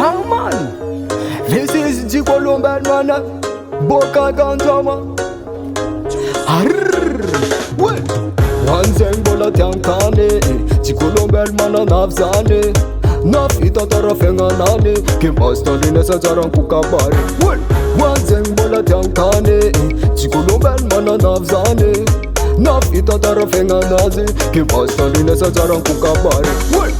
Yeah, man. This is the Colombian man. Boca Gantama. Wanzen bola tiankane. The Colombian man navzane. Nafita tarafenga nane. Kimasta linesa zaran kukabari. Wanzen bola tiankane. The Colombian man navzane. Nafita tarafenga nazi. Kimasta linesa zaran kukabari.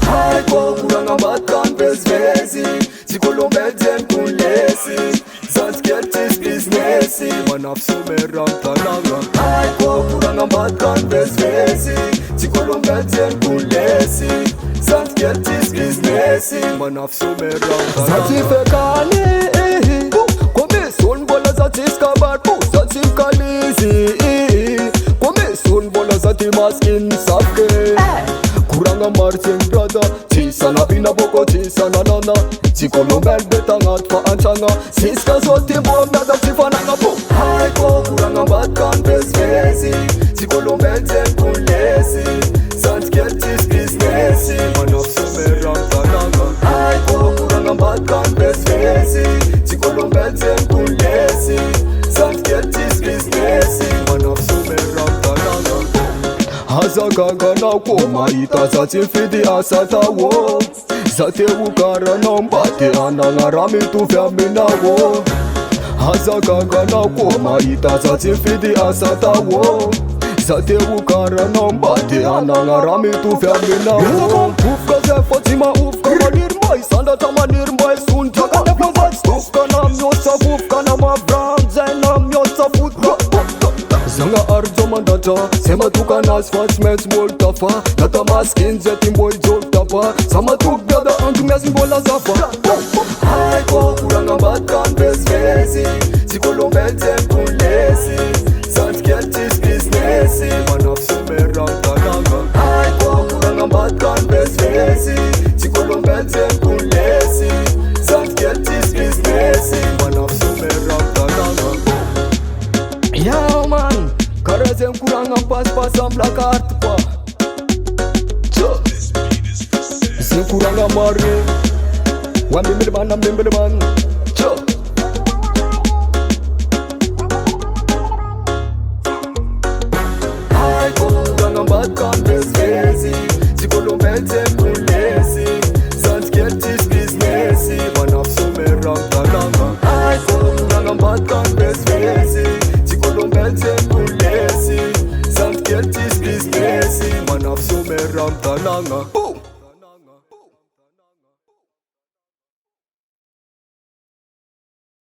Hai ko kuranga matkan bezvezi. The Colombian zen kulesi. Zanskietis biznesi. Manafsumeram tananga. Hai ko kuranga matkan bezvezi. The Colombian zen kulesi. Zanskietis biznesi. Manafsumeram tananga. Zatifekane. Son bola zatis kabar pu zatim kalizi. Son bola zati maskin safke. Kuranga martin brada. Tisana bina boko tisana nana. Si Colombian betangat pa antanga. Siska zoti bom nada tifananga pu. Hai ko kuranga batkan bezvezi. Si Colombian zen kulesi. Zanskietis biznesi. Manafsumeram tananga. Hai ko kuranga batkan bezvezi. Si Colombian zen kulesi. Zanskietis biznesi. Manafsumeram tananga. Hazagaga na koma ita zati fidi asata wo. Zate ukara na mbate ananga rami tu fyamina wo. Hazagaga na koma ita zati fidi asata wo. Zate ukara na mbate ananga rami tu fyamina wo. Ufka ze Fatima ufka manir mai sanda tamanir mai sun taka defa zat. Ufka na mnyotsa ufka na mabram zena mnyotsa futra. Zanga arzo mandata, sema tuka nas fats mens moltafa. Nata maskin zetim boy joltapa. Sama tuk gada antu mes mbola zafa. Hai ko kuranga batkan bezvezi. Si Colombian zen kulesi. Zanskietis biznesi. Manafsumeram tananga. Hai ko kuranga batkan bezvezi. Si Colombian zen kulesi. Zanskietis biznesi. Manafsumeram tananga. Yeah, man, Karazem kuranga pas-pasam la carte pa. Zem kuranga mare. Wan bimbilman, am bimbilman. Hai ko kuranga batkan bezvezi. Si Colombian zen kulesi. Zanskietis biznesi. Manafsumeram tananga. Hai ko kuranga batkan bezvezi. Colombian zen kulesi. Zanskietis biznesi. Manafsumeram tananga.